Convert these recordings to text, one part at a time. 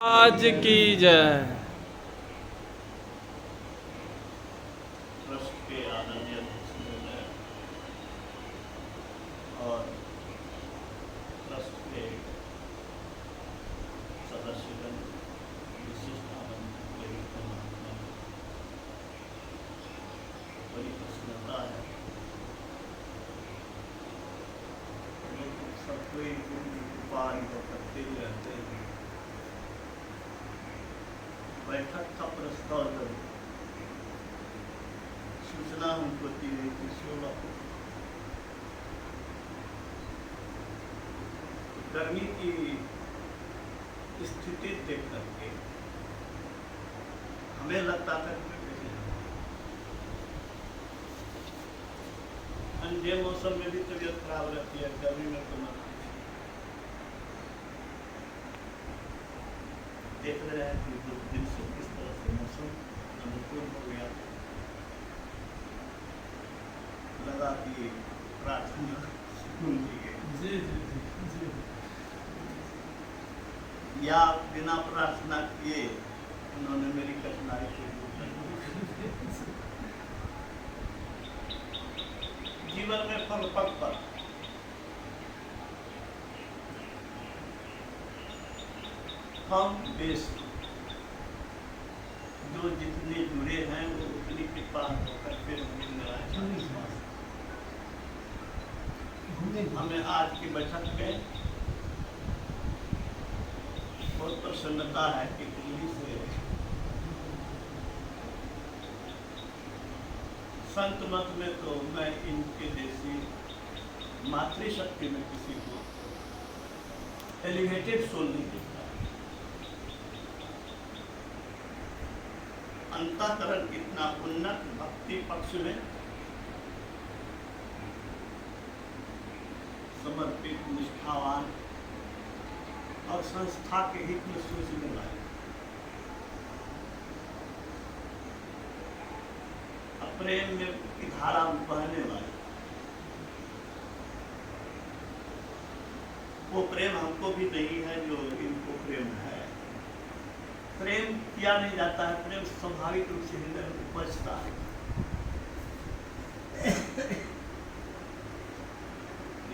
आज की जय। ट्रस्ट के आदरणीय अध्यक्ष महोदय और ट्रस्ट के सदस्यगण, विशिष्ट आमंत्रित महात्मा, बड़ी प्रसन्नता है। लेकिन सब कोई उपाय करते ही रहते हैं। बैठक का प्रस्ताव कर सूचना हमको दी गई थी 16 को। गर्मी की स्थिति देख करके हमें लगता था कि ठंडे मौसम में भी तबीयत खराब रहती है, गर्मी में तो मत देख रहे हैं कि 2 दिन से किस तरह से मौसम अनुकूल हो गया। लगा कि प्रार्थना सुन ली गई या बिना प्रार्थना किए उन्होंने मेरी कठिनाई को दूर कर दिया। जीवन में फल पक पर हम बेस जो जितने जुड़े हैं वो उतनी कृपा होकर फिर हमें आज की बैठक में बहुत प्रसन्नता है कि दिल्ली से संत मत में तो मैं इनके जैसी मातृशक्ति में किसी को एलिवेटेड सोल नहीं देखता। अंतःकरण कितना उन्नत भक्ति पक्ष में समर्पित, निष्ठावान और संस्था के हित में सोचने वाले, प्रेम में की धारा में बहने वाले, वो प्रेम हमको भी नहीं है जो इनको प्रेम है। प्रेम किया नहीं जाता है, प्रेम स्वाभाविक रूप से हृदय में उपजता है।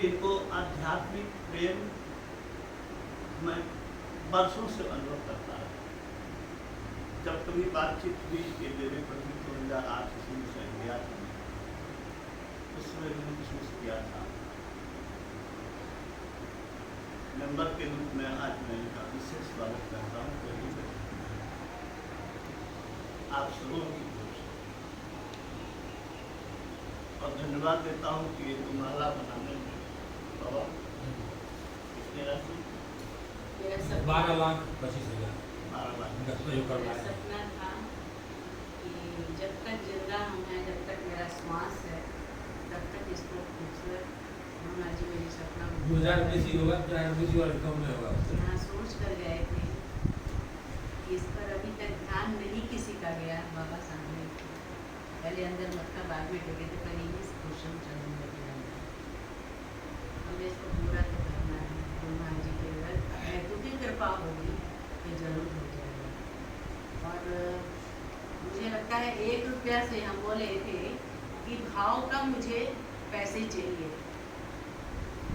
इनको आध्यात्मिक प्रेम मैं वर्षों से अनुभव करता है। जब कभी बातचीत हुई कि मेरे प्रति 2008 ईस्वी से गया था, उस समय मैंने महसूस किया था मेंबर के रूप में। आज मैं इनका विशेष स्वागत करता हूँ। आप सबों की और धन्यवाद देता हूँ कि ये माला बनाने में बाबा कितने राशि 12,25,000 मेरा सपना था कि जब तक जिंदा हम हैं, जब तक मेरा श्वास है, तब तक इसको खूबसूरत होना जी मेरी सपना 2020 ही होगा, 2020 और कम में होगा। यहाँ सोच कर गए थे कि इस पर अभी तक ध्यान नहीं किसी का गया। बाबा सामने पहले अंदर मक्का बाद में टेके थे, पर इंग्लिश क्वेश्चन चलने लगे। हमें इसको पूरा तो करना है। हनुमान जी के अगर तो की कृपा होगी ये जरूर हो जाएगा। और मुझे लगता है 1 रुपया से हम बोले थे कि भाव का मुझे पैसे चाहिए,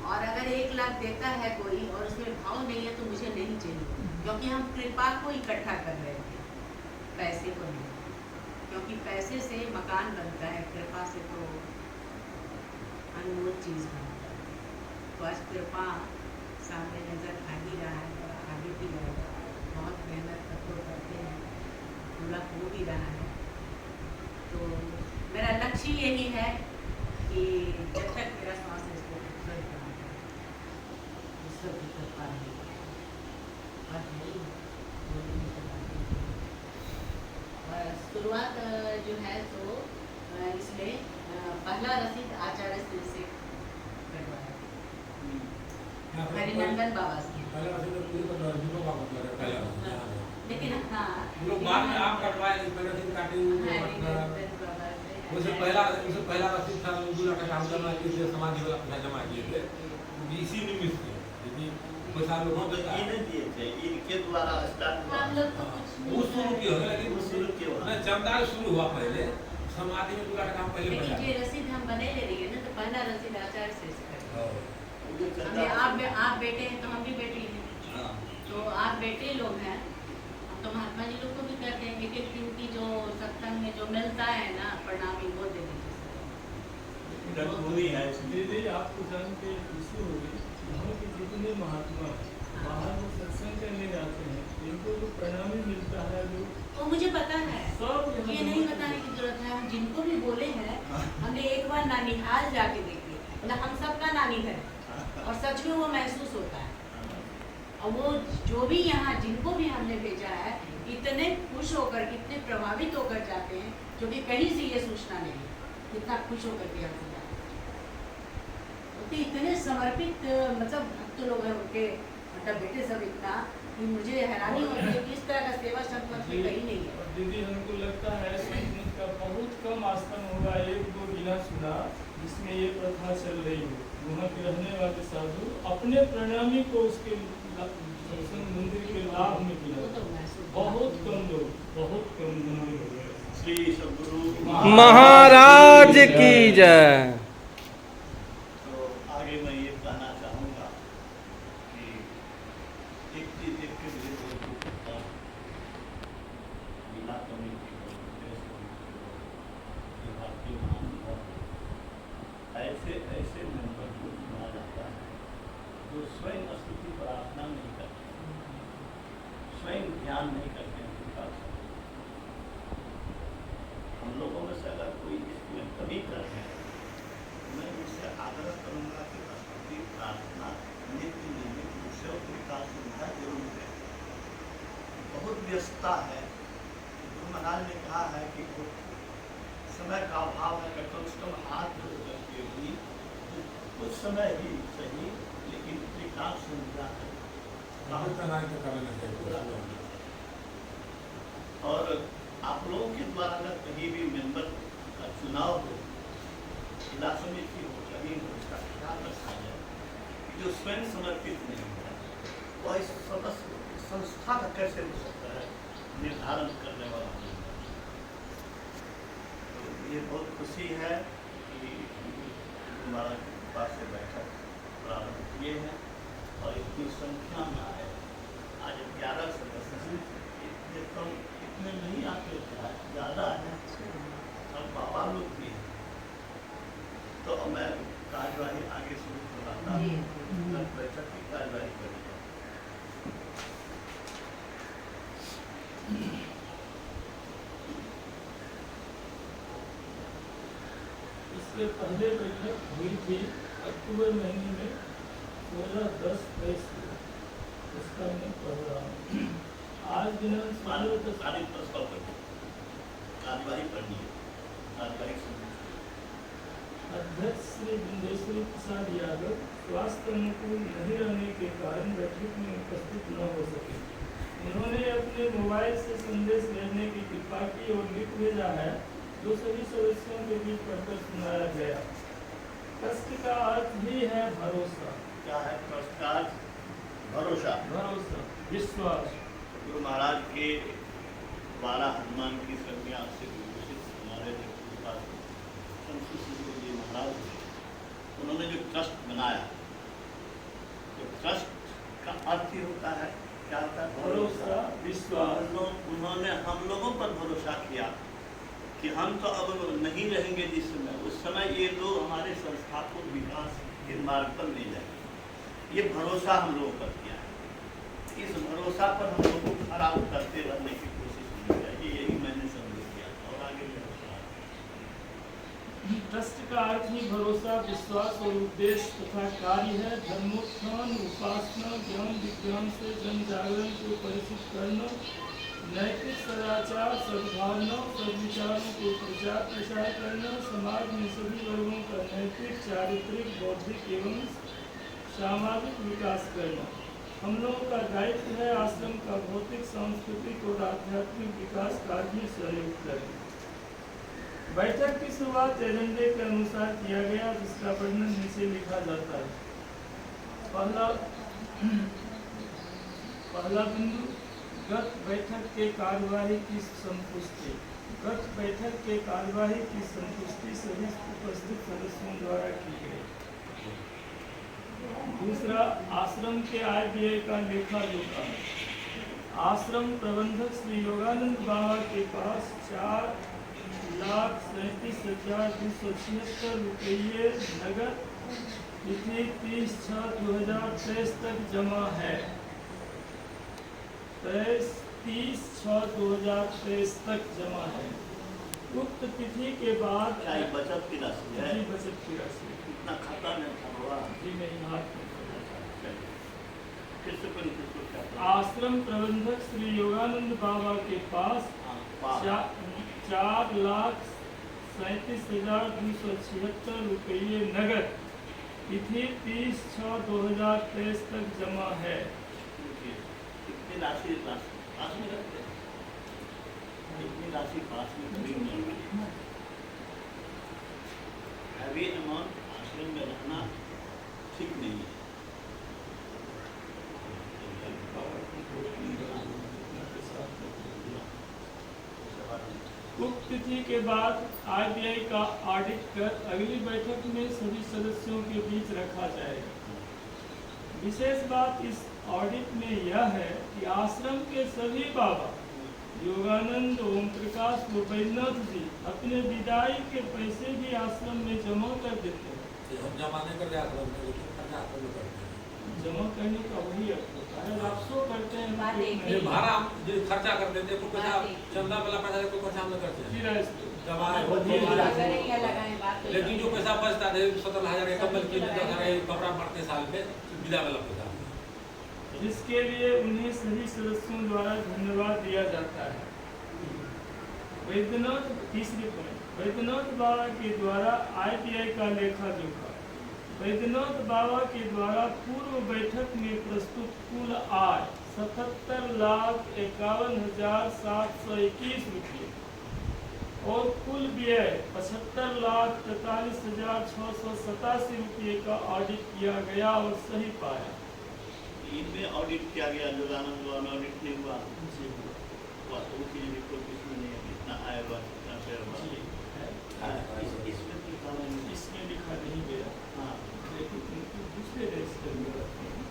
और अगर 1 लाख देता है कोई और उसमें भाव नहीं है तो मुझे नहीं चाहिए, क्योंकि हम कृपा को इकट्ठा कर रहे थे, पैसे को नहीं। क्योंकि पैसे से मकान बनता है, कृपा से तो अनमोल चीज़ बनता है। तो आज कृपा सामने नजर आ ही रहा है और आगे भी आएगा। बहुत मेहनत करते हैं, पूरा हो भी रहा है। तो मेरा लक्ष्य यही है कि जब तक मेरा श्वास है इसको खूबसूरत बनाना है, ईश्वर की कृपा है। और शुरुआत जो है तो इसमें पहला रसीद आचार्य श्री से कटवाया, हरिनंदन बाबा से। लेकिन हाँ, लोग बाद में आप कटवाए, रसीद काटे उससे पहला रसीद था 2 लाख का काम करना, इसलिए समाधि वाला पैसा जमा किए थे। इसी निमित्त यदि पैसा लोग वो तो देता ये है नहीं दिए थे, इनके द्वारा स्टार्ट हुआ। हम लोग तो कुछ वो शुरू किया है, लेकिन वो शुरू किया हुआ। नहीं, जमदार शुरू हुआ पहले, समाधि में पूरा काम पहले लेकिन बना। ये रसीद हम बने ले रही है ना, तो पहला रसीद आचार्य से करें। वो जो चंदा हमें आप बेटे हैं तो हम भी बेटी हैं, हाँ, तो आप बेटे लोग हैं, हम तो महात्मा जी लोग को भी कहते हैं एक एक दिन की जो सत्संग में जो मिलता है ना प्रणामी वो दे दीजिए। जन्मभूमि है इसलिए। दीदी आपको जान के खुशी होगी, यहाँ के जितने महात्मा बाहर में सत्संग करने जाते हैं, इनको जो प्रणामी मिलता है, जो वो मुझे पता है, सब यहाँ ये नहीं बताने की जरूरत है। हम जिनको भी बोले हैं, हमने एक बार नानीहाल जाके देखी, मतलब हम सबका नानी है, और सच में वो महसूस होता है। और वो जो भी यहाँ जिनको भी हमने भेजा है, इतने खुश होकर, इतने प्रभावित होकर जाते हैं, जो कि कहीं से ये सूचना नहीं, कितना खुश होकर के यहाँ से जाते हैं। तो इतने समर्पित मतलब भक्त लोग हैं उनके, मतलब बेटे सब इतना कि मुझे हैरानी होती है कि इस तरह का सेवा संत मत में कहीं नहीं है। और दीदी हमको लगता है संत का बहुत कम आश्रम होगा, एक दो गिना चुना, जिसमें ये प्रथा चल रही हो। वहाँ के रहने वाले साधु अपने प्रणामी को उसके सत्संग मंदिर के लाभ में वो तो मिला। महसूस बहुत कम लोग, बहुत कम मंदिर हो गए। श्री सद्गुरु महाराज की जय। तो आगे मैं ये कहना चाहूँगा कि एक चीज देख के मुझे बहुत दुख होता है, बिना कमेटी को, देश कमेटी को, ये भारतीय महानुभाव, ऐसे ऐसे मेंबर को चुना जाता है जो स्वयं स्तुति प्रार्थना नहीं करते, स्वयं ध्यान नहीं करते हैं विकास। हम लोगों में से अगर कोई इसमें कमी कर है, मैं उससे आग्रह करूँगा कि स्तुति प्रार्थना नित्य नियमित रूप से और विकास सुविधा जरूर है। बहुत व्यस्तता है। गुरु महाराज ने कहा है कि समय का अभाव है, कि कम से कम हाथ धो करके भी कुछ समय ही सही, लेकिन विकास सुविधा है। काम करना है तो करना चाहिए। और आप लोगों के द्वारा अगर कहीं भी मेंबर का चुनाव हो, जिला समिति हो, कहीं हो, इसका ख्याल रखा जाए कि जो स्वयं समर्पित नहीं है, वह इस सदस्य संस्था का कैसे हो सकता है निर्धारण करने वाला मेंबर। तो ये बहुत खुशी है कि हमारा कृपा से बैठक प्रारंभ किए हैं और इतनी संख्या में आए। आज 11 सदस्य हैं, इतने कम इतने नहीं आते थे, ज़्यादा है, अब बाबा लोग भी हैं। तो अब मैं कार्यवाही आगे शुरू करवाता हूँ, तब बैठक की कार्यवाही करेंगे। इससे पहले बैठक हुई थी अक्टूबर महीने में 16-10-23 उसका मैं पढ़ रहा हूँ। आज दिनांक 16-10 तारीख प्रस्ताव करनी, कार्यवाही करनी है, कार्यवाही शुरू। अध्यक्ष श्री बिंदेश्वरी प्रसाद यादव स्वास्थ्य अनुकूल नहीं रहने के कारण बैठक में उपस्थित न हो सके। उन्होंने अपने मोबाइल से संदेश भेजने की कृपा की और लिख भेजा है, जो सभी सदस्यों के बीच पढ़कर सुनाया गया। कष्ट का अर्थ ही है भरोसा। क्या है कष्ट का अर्थ? भरोसा, भरोसा, विश्वास। गुरु महाराज के द्वारा हनुमान की संज्ञा से विभूषित हमारे जी महाराज, उन्होंने जो ट्रस्ट बनाया, तो ट्रस्ट का अर्थ ही होता है, क्या होता है? भरोसा, विश्वास। उन्होंने हम लोगों पर भरोसा किया कि हम तो अब नहीं रहेंगे जिस समय, उस समय ये लोग हमारे संस्था को विकास के मार्ग पर ले जाएंगे। ये भरोसा हम लोगों पर किया है। इस भरोसा पर हम लोगों को खरा उतरते रहने की कोशिश की चाहिए, यही मैंने समझ किया और आगे ट्रस्ट का अर्थ ही भरोसा, विश्वास और उद्देश्य तथा कार्य है। धर्मोत्थान, उपासना, ज्ञान विज्ञान से जन जागरण को परिचित करना, नैतिक सदाचार, सद्भावना, सद्विचारों को प्रचार प्रसार करना, समाज में सभी वर्गों का नैतिक, चारित्रिक, बौद्धिक एवं सामाजिक विकास करना। हम लोगों का दायित्व है आश्रम का भौतिक, सांस्कृतिक और आध्यात्मिक विकास कार्य में सहयोग करें। बैठक की शुरुआत एजेंडे के अनुसार किया गया, जिसका वर्णन नीचे लिखा जाता है। पहला पहला बिंदु, गत बैठक के कार्यवाही की संतुष्टि। गत बैठक के कार्यवाही की संतुष्टि सभी उपस्थित सदस्यों द्वारा की गई। दूसरा, आश्रम के आय व्यय का लेखा जोखा। आश्रम प्रबंधक श्री योगानंद बाबा के पास 4,37,276 रुपये नगद तिथि 30/6/2023 तक जमा है। 30/6/2023 तक जमा है। उक्त तिथि के बाद क्या ये बचत की राशि है? जी, बचत की राशि इतना खाता में था हुआ जी नहीं हाथ में। किससे पर किसको क्या था? आश्रम प्रबंधक श्री योगानंद बाबा के पास हाँ, पास। 4,37,276 रुपये नगद तिथि 30/6/2023 तक जमा है। कितनी राशि पास में रखते हैं? इतनी राशि पास में कभी नहीं होती। हैवी अमाउंट आश्रम में रखना ठीक नहीं है। उक्त तिथि के बाद आरबीआई का ऑडिट कर अगली बैठक में सभी सदस्यों के बीच रखा जाएगा। विशेष बात इस ऑडिट में यह है कि आश्रम के सभी बाबा योगानंद, ओम प्रकाश व वैद्यनाथ जी अपने विदाई के पैसे भी आश्रम में जमा कर देते हैं। हम जमा नहीं कर रहे आश्रम में, लेकिन खर्चा आश्रम में करते हैं। जमा करने का वही अर्थ होता है, आप सो करते हैं बात एक ये भाड़ा हम जो खर्चा कर देते हैं, कोई पैसा बात एक। चंदा वाला पैसा कोई खर्चा हम नहीं करते हैं। फिर इसको जमा है, वो वो धीरे धीरे लगाएं या लगाएं, बात तो लेकिन जो पैसा बचता है 17,000 का कम्बल के 10,000 कपड़ा पड़ते साल में, विदा वाला पैसा। जिसके लिए उन्हें सभी सदस्यों द्वारा धन्यवाद दिया जाता है। वैद्यनाथ, तीसरी पॉइंट, वैद्यनाथ बाबा के द्वारा आरबीआई का लेखा जोखा। वैद्यनाथ बाबा के द्वारा पूर्व बैठक में प्रस्तुत कुल आय 77,51,721 रुपये और कुल व्यय 75,43,687 रुपये का ऑडिट किया गया और सही पाया। इनमें ऑडिट किया गया, योगानंद बाबा में ऑडिट नहीं हुआ। हुआ तो उसकी रिपोर्ट इसमें नहीं है, कितना आएगा कितना पेगा। इसमें तो लिखा नहीं। इसमें लिखा नहीं गया, हाँ, लेकिन उनको दूसरे रजिस्टर में रखते हैं।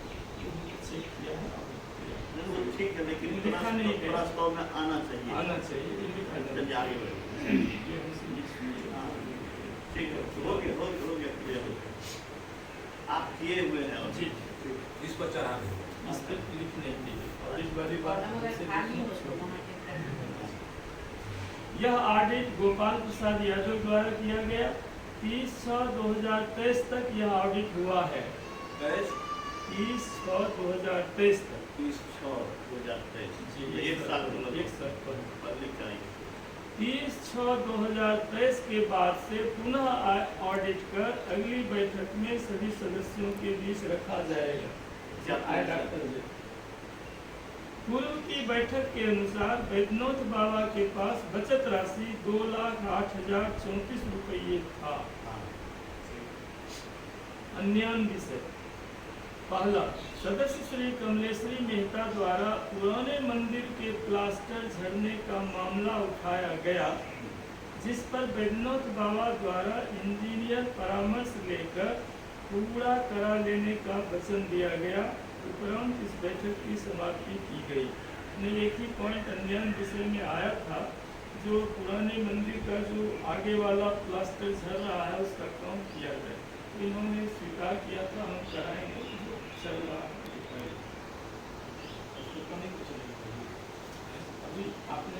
चेक किया है, ऑडिट किया है। नहीं, वो ठीक है, लेकिन लिखा नहीं है। प्रस्ताव में आना चाहिए। आना चाहिए, ये लिखा नहीं चलिए है। आगे बढ़िए। ये इसमें हाँ, ठीक है, हो गया क्लियर हो गया। आप किए हुए हैं और जी, इस पर चढ़ा दें। इस पर लिख नहीं चाहिए। और इस बारी बात कॉलम अगर से खाली हो लिखना तो चाहिए। वहाँ टिक करना। यह ऑडिट गोपाल प्रसाद यादव द्वारा किया गया। 30/6/2023 तक यह ऑडिट हुआ है। 30/6/2023 तक। 30/6/2023 जी, एक साल एक साल पहले। पब्लिक का 30/6/2023 के बाद से पुनः ऑडिट कर अगली बैठक में सभी सदस्यों के बीच रखा जाएगा। पूर्व की बैठक के अनुसार वैद्यनाथ बाबा के पास बचत राशि 2,08,034 रुपये था। अन्य विषय, पहला, सदस्य श्री कमलेश्वरी मेहता द्वारा पुराने मंदिर के प्लास्टर झड़ने का मामला उठाया गया, जिस पर वैद्यनाथ बाबा द्वारा इंजीनियर परामर्श लेकर पूरा करा लेने का वचन दिया गया। उपरांत इस बैठक की समाप्ति की गई। एक ही पॉइंट अन्य विषय में आया था, जो पुराने मंदिर का जो आगे वाला प्लास्टर झड़ रहा है उसका काम किया जाए। इन्होंने स्वीकार किया था, हम कराएंगे, चल रहा है। अभी आपने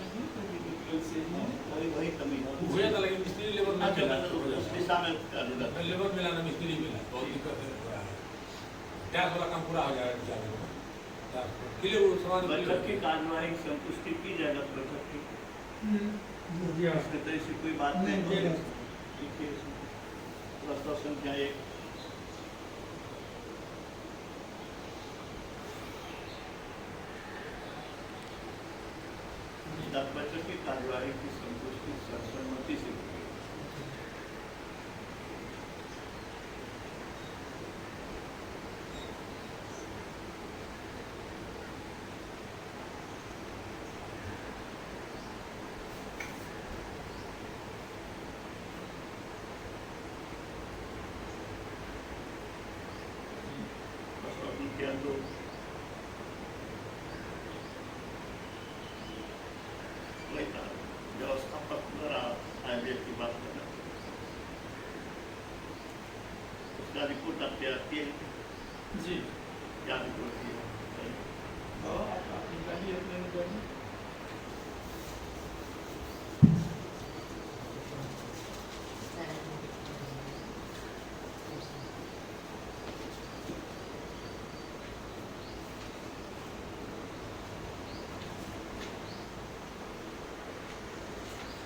वही कमी है। हुए तो लेकिन मिस्त्री लेबर नहीं मिला। उस दिशा में कर देगा। लेबर मिला ना मिस्त्री मिला, बहुत दिक्कत है। टैक्स वाला काम पूरा हो जाएगा बेचारे को। क्लियर वो समाज में बैठक की कार्यवाही की संतुष्टि की जाएगा। बैठक की इसमें तो ऐसी कोई बात नहीं है। प्रस्ताव संख्या 1, बैठक की कार्यवाही की संतुष्टि सर्वसम्मति से की गई। उसका रिपोर्ट आप तैयार किए हैं? जी। क्या रिपोर्ट की है? और आप निकालिए अपने नजर में।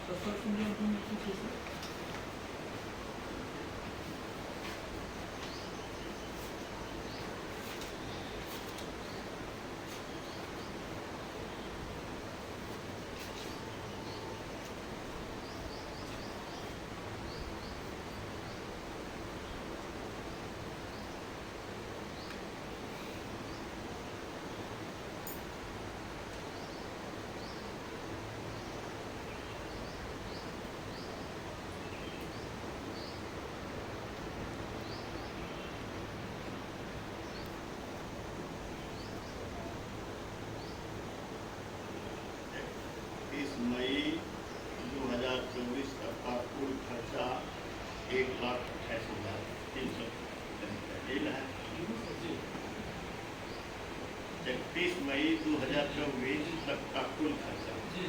तो सर सुनिए तुम पीछे से। मई 2024 तक का कुल खर्चा 1,28,300 है। 31 मई 2024 तक का कुल खर्चा। जी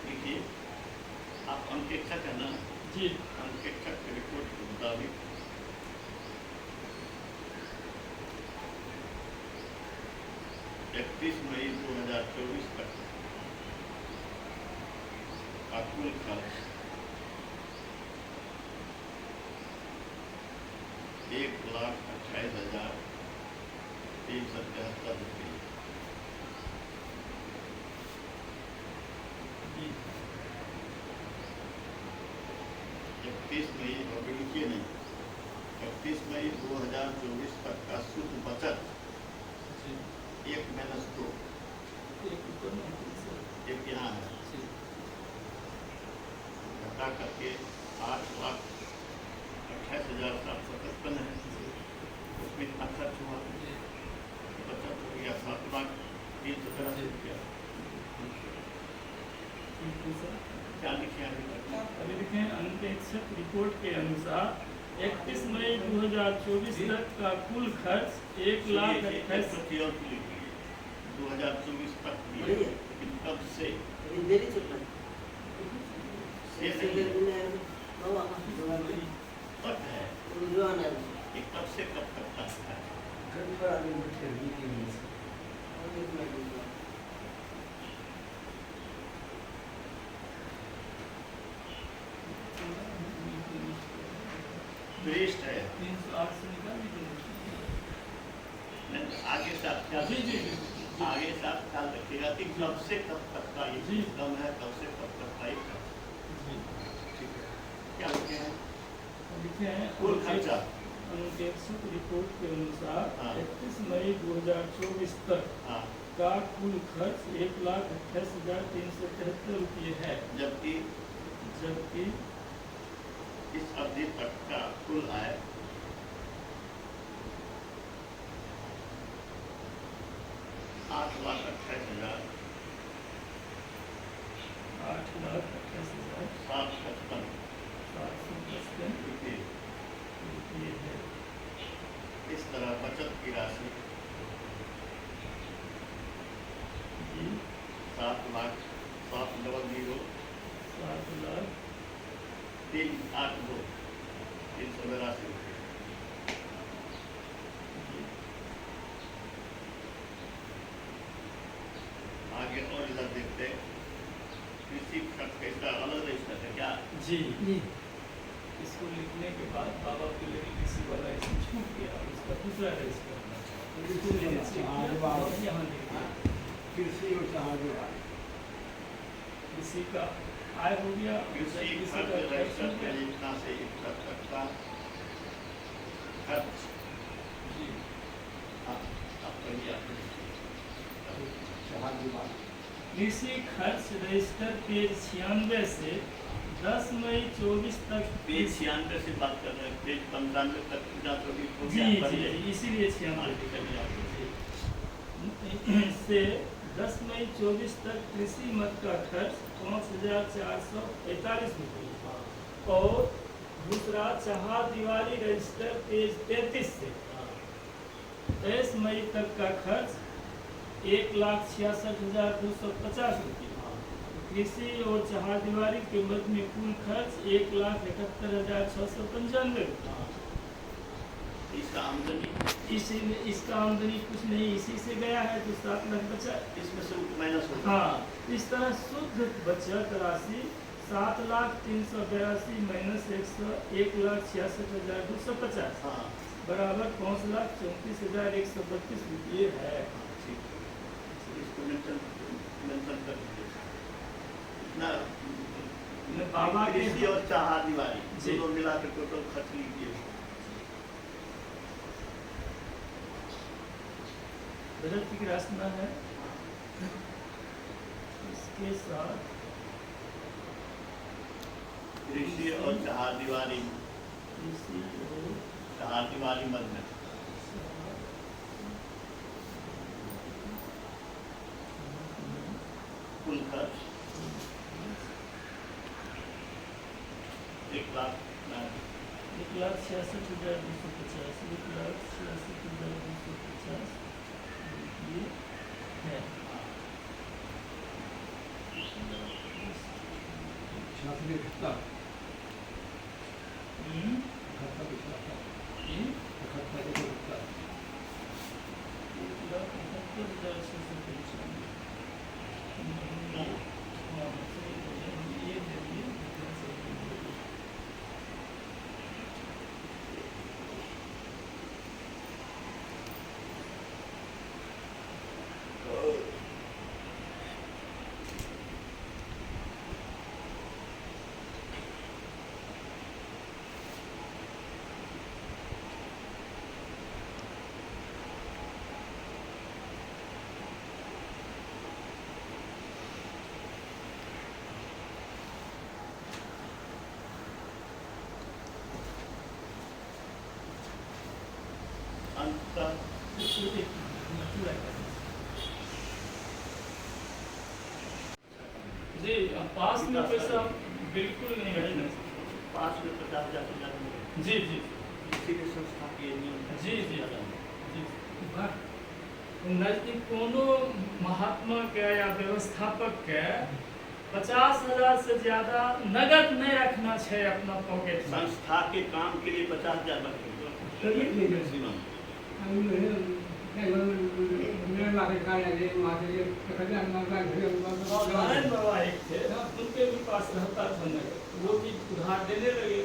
देखिए, आप अंकेक्षक है ना? जी। अंकेक्षक की रिपोर्ट के मुताबिक 31 मई 2024 तक का कुल खर्च 1,28,373 रुपये। जी 31 मई अभी लिखिए नहीं, 31 मई 2024 तक का शुद्ध बचत जी। 1-2 एक ऊपर में से। एक यहाँ है, जी घटा करके 8,28,755 है। उसमें इतना खर्च हुआ, जी बचत हो गया 7,03,83 रुपया। ठीक है सर। क्या लिखे हैं अभी तक? अभी लिखे हैं अंकेक्षक रिपोर्ट के अनुसार 31 मई 2024 तक का कुल खर्च 1,28,000। 2024 तक भी, लेकिन कब से? से नहीं, तक है कि कब से कब तक का है। वेस्ट है। 308 से निकाल दीजिए। नहीं, आगे से आप क्या जी जी जी। आगे से आप ख्याल रखिएगा कि कब से कब तक का ये जी। कम है, कब से कब तक का ये खर्च। जी ठीक है, क्या लिखे हैं? लिखे हैं कुल खर्चा अंकेक्षक रिपोर्ट के अनुसार हाँ। 31 मई 2024 तक हाँ, का कुल खर्च 1,28,373 रुपये है, जबकि इस अवधि तक का कुल आय 8,28,755 8,28,755 रुपये। रुपये है। इस तरह बचत की राशि जी 7,00,000 382 382 रुपये। आगे और इधर देखते हैं, कृषि खर्च का इसका अलग रजिस्टर है क्या? जी इसको लिखने के बाद बाबा को लेकर किसी वाला इसमें छूट गया, उसका दूसरा रजिस्टर करना चाहिए। इसको मैंने चेक किया और यहाँ देखिए किसी का आय हो गया, कृषि किसी खर्च का खर्च रजिस्टर हो गया। योजना से इकट्ठा का खर्च। जी हाँ, आप कहिए, आप लिखिए। कृषि खर्च रजिस्टर पेज 96 से 10 मई 24 तक पेज 96 से बात कर रहे हैं, पेज 95 तक पूरा तो भी हो जी गया, जी पढ़िए। जी, इसीलिए 96 से 10 मई 24 तक कृषि मद का खर्च 5,445 रुपये और दूसरा चहार दीवारी रजिस्टर पेज 33 से 23 मई तक का खर्च 1,66,250 रुपये। कृषि और चहार दीवारी के मध्य में कुल खर्च 1,78,695 रुपये। इसका आमदनी इसका आमदनी कुछ नहीं इसी से गया है तो 7 लाख बचा। इसमें से माइनस होगा। हाँ, इस तरह शुद्ध बचत राशि 7,382 माइनस 1,66,250 हाँ बराबर 5,34,132 रुपये है। ठीक है। इसको मेंशन कर दीजिए। इतना बाबा के कृषि और चहार दीवारी जी। दोनों मिला के टोटल खर्च लीजिए। बजट की राशि है इसके साथ कृषि और चहार दीवारी कृषि और चहार दीवारी मद में कुल खर्च 1,66,250 1,66,250 ये है। अंततः जी पास में पैसा बिल्कुल नहीं है। पास में 50,000 से ज्यादा नहीं। जी जी किसी भी संस्था के नियम है। जी जी नजदीक कोनो महात्मा के या व्यवस्थापक के 50,000 से ज्यादा नगद नहीं रखना चाहिए अपना पॉकेट में। संस्था के काम के लिए 50,000 रखेंगे मैक्सिमम। नारायण बाबा एक थे उनके भी पास रहता था नगद, वो भी उधार देने लगे